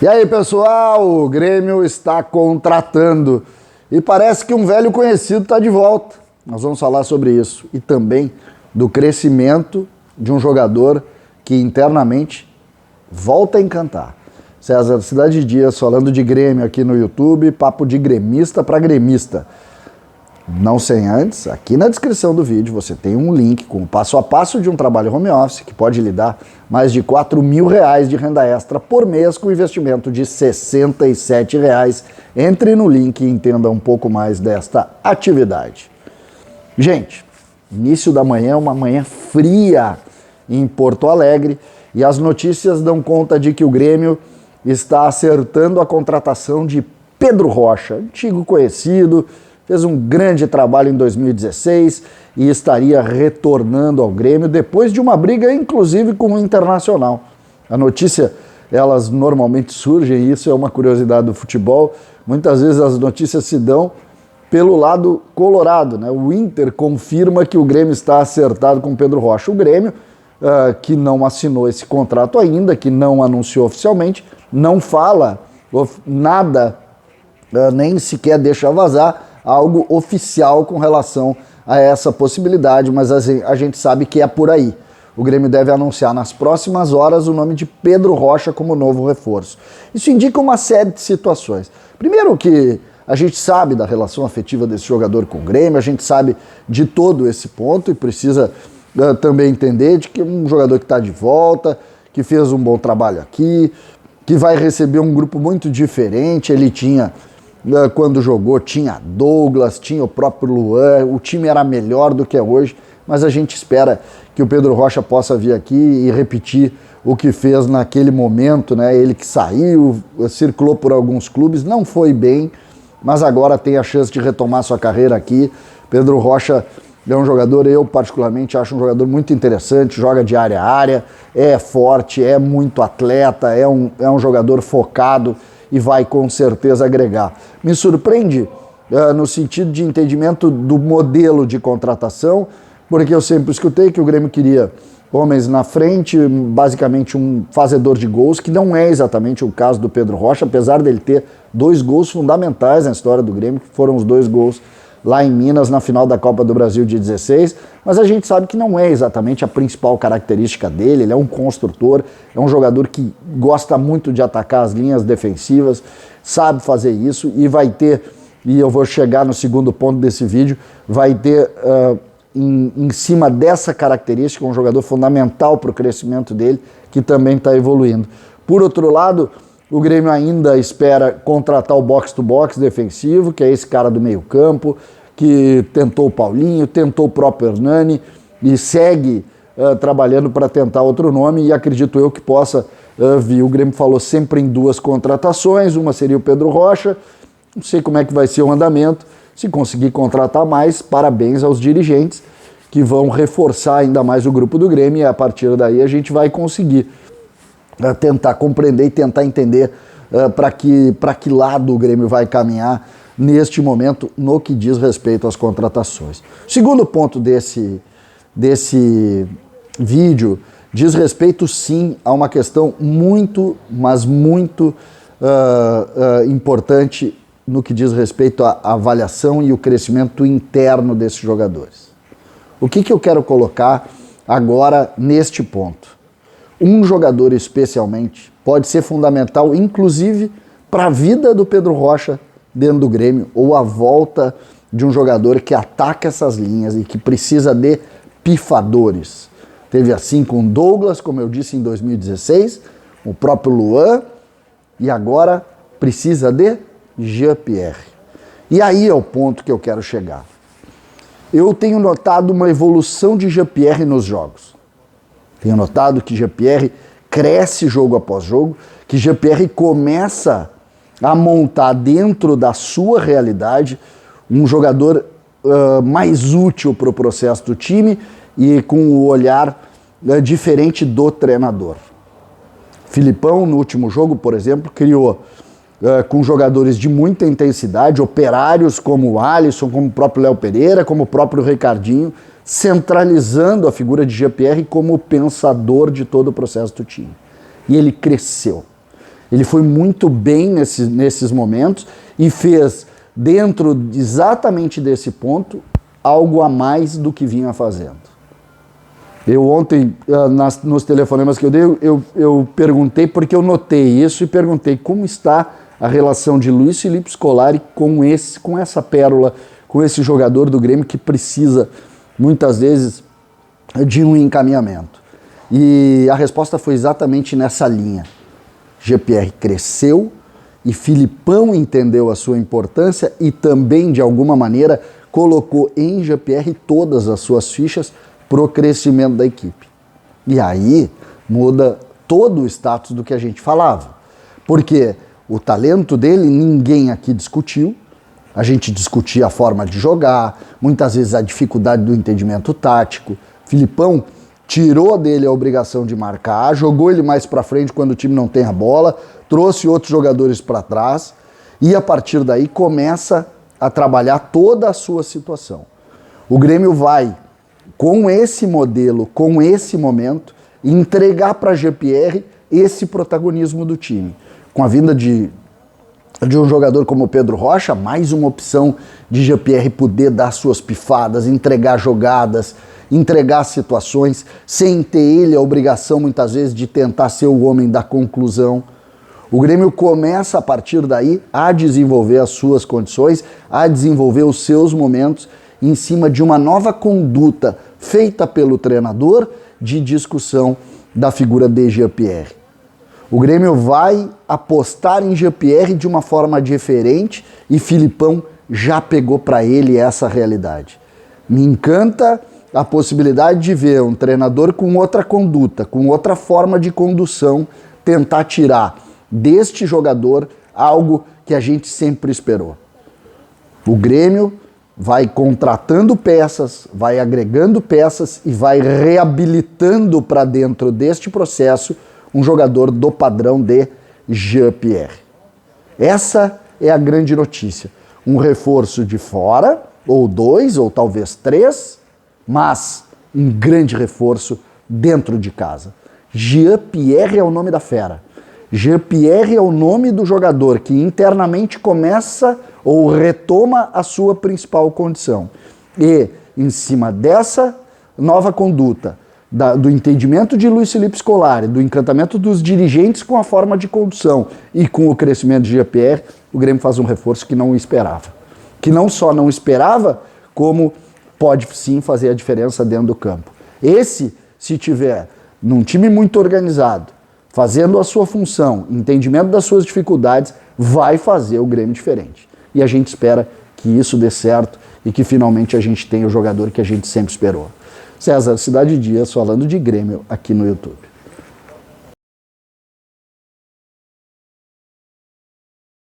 E aí, pessoal, o Grêmio está contratando e parece que um velho conhecido está de volta. Nós vamos falar sobre isso e também do crescimento de um jogador que internamente volta a encantar. César Cidade Dias falando de Grêmio aqui no YouTube, papo de gremista para gremista. Não sem antes, aqui na descrição do vídeo você tem um link com o passo a passo de um trabalho home office que pode lhe dar mais de R$4.000 de renda extra por mês com investimento de R$67. Entre no link e entenda um pouco mais desta atividade. Gente, início da manhã, uma manhã fria em Porto Alegre e as notícias dão conta de que o Grêmio está acertando a contratação de Pedro Rocha, antigo conhecido, fez um grande trabalho em 2016 e estaria retornando ao Grêmio depois de uma briga, inclusive, com o Internacional. A notícia, elas normalmente surgem, e isso é uma curiosidade do futebol, muitas vezes as notícias se dão pelo lado colorado, né? O Inter confirma que o Grêmio está acertado com o Pedro Rocha. O Grêmio, que não assinou esse contrato ainda, que não anunciou oficialmente, não fala nada, nem sequer deixa vazar algo oficial com relação a essa possibilidade, mas a gente sabe que é por aí. O Grêmio deve anunciar nas próximas horas o nome de Pedro Rocha como novo reforço. Isso indica uma série de situações. Primeiro que a gente sabe da relação afetiva desse jogador com o Grêmio, a gente sabe de todo esse ponto e precisa também entender de que é um jogador que está de volta, que fez um bom trabalho aqui, que vai receber um grupo muito diferente. Ele tinha, quando jogou, tinha Douglas, tinha o próprio Luan, o time era melhor do que é hoje, mas a gente espera que o Pedro Rocha possa vir aqui e repetir o que fez naquele momento, né? Ele que saiu, circulou por alguns clubes, não foi bem, mas agora tem a chance de retomar sua carreira aqui. Pedro Rocha é um jogador, eu particularmente acho um jogador muito interessante, joga de área a área, é forte, é muito atleta, é um jogador focado e vai com certeza agregar. Me surpreende no sentido de entendimento do modelo de contratação, porque eu sempre escutei que o Grêmio queria homens na frente, basicamente um fazedor de gols, que não é exatamente o caso do Pedro Rocha, apesar dele ter 2 gols fundamentais na história do Grêmio, que foram os 2 gols lá em Minas, na final da Copa do Brasil de 16, mas a gente sabe que não é exatamente a principal característica dele. Ele é um construtor, é um jogador que gosta muito de atacar as linhas defensivas, sabe fazer isso e vai ter, e eu vou chegar no segundo ponto desse vídeo, vai ter em cima dessa característica um jogador fundamental para o crescimento dele, que também está evoluindo. Por outro lado, o Grêmio ainda espera contratar o box-to-box defensivo, que é esse cara do meio-campo, que tentou o Paulinho, tentou o próprio Hernani e segue trabalhando para tentar outro nome, e acredito eu que possa vir. O Grêmio falou sempre em 2 contratações, uma seria o Pedro Rocha, não sei como é que vai ser o andamento, se conseguir contratar mais, parabéns aos dirigentes que vão reforçar ainda mais o grupo do Grêmio, e a partir daí a gente vai conseguir tentar compreender e tentar entender para que lado o Grêmio vai caminhar neste momento no que diz respeito às contratações. O segundo ponto desse vídeo diz respeito sim a uma questão muito, mas muito importante no que diz respeito à avaliação e o crescimento interno desses jogadores. O que eu quero colocar agora neste ponto? Um jogador especialmente pode ser fundamental, inclusive, para a vida do Pedro Rocha dentro do Grêmio, ou a volta de um jogador que ataca essas linhas e que precisa de pifadores. Teve assim com Douglas, como eu disse, em 2016, o próprio Luan, e agora precisa de Jean-Pierre. E aí é o ponto que eu quero chegar. Eu tenho notado uma evolução de Jean-Pierre nos jogos. Tenho notado que Jean-Pierre cresce jogo após jogo, que Jean-Pierre começa a montar dentro da sua realidade um jogador mais útil para o processo do time e com o olhar diferente do treinador. Filipão, no último jogo, por exemplo, criou com jogadores de muita intensidade, operários como o Alisson, como o próprio Léo Pereira, como o próprio Ricardinho, centralizando a figura de Jean-Pierre como o pensador de todo o processo do time. E ele cresceu. Ele foi muito bem nesses momentos e fez, dentro exatamente desse ponto, algo a mais do que vinha fazendo. Eu ontem, nos telefonemas que eu dei, eu perguntei, porque eu notei isso e perguntei como está a relação de Luiz Felipe Scolari com essa pérola, com esse jogador do Grêmio que precisa, muitas vezes, de um encaminhamento. E a resposta foi exatamente nessa linha. GPR cresceu e Filipão entendeu a sua importância e também, de alguma maneira, colocou em GPR todas as suas fichas para o crescimento da equipe. E aí muda todo o status do que a gente falava. Porque o talento dele ninguém aqui discutiu. A gente discutia a forma de jogar, muitas vezes a dificuldade do entendimento tático. Filipão tirou dele a obrigação de marcar, jogou ele mais para frente quando o time não tem a bola, trouxe outros jogadores para trás e a partir daí começa a trabalhar toda a sua situação. O Grêmio vai, com esse modelo, com esse momento, entregar para a GPR esse protagonismo do time. Com a vinda de um jogador como o Pedro Rocha, mais uma opção de GPR poder dar suas pifadas, entregar jogadas, entregar situações, sem ter ele a obrigação, muitas vezes, de tentar ser o homem da conclusão. O Grêmio começa, a partir daí, a desenvolver as suas condições, a desenvolver os seus momentos em cima de uma nova conduta feita pelo treinador de discussão da figura de GPR. O Grêmio vai apostar em GPR de uma forma diferente e Filipão já pegou para ele essa realidade. Me encanta a possibilidade de ver um treinador com outra conduta, com outra forma de condução, tentar tirar deste jogador algo que a gente sempre esperou. O Grêmio vai contratando peças, vai agregando peças e vai reabilitando para dentro deste processo um jogador do padrão de Jean-Pierre. Essa é a grande notícia. Um reforço de fora, ou 2, ou talvez 3, mas um grande reforço dentro de casa. Jean-Pierre é o nome da fera. Jean-Pierre é o nome do jogador que internamente começa ou retoma a sua principal condição. E, em cima dessa nova conduta, do entendimento de Luiz Felipe Scolari, do encantamento dos dirigentes com a forma de condução e com o crescimento de Jean-Pierre, o Grêmio faz um reforço que não esperava. Que não só não esperava, como pode sim fazer a diferença dentro do campo. Esse, se tiver num time muito organizado, fazendo a sua função, entendimento das suas dificuldades, vai fazer o Grêmio diferente. E a gente espera que isso dê certo e que finalmente a gente tenha o jogador que a gente sempre esperou. César, Cidade Dias, falando de Grêmio aqui no YouTube.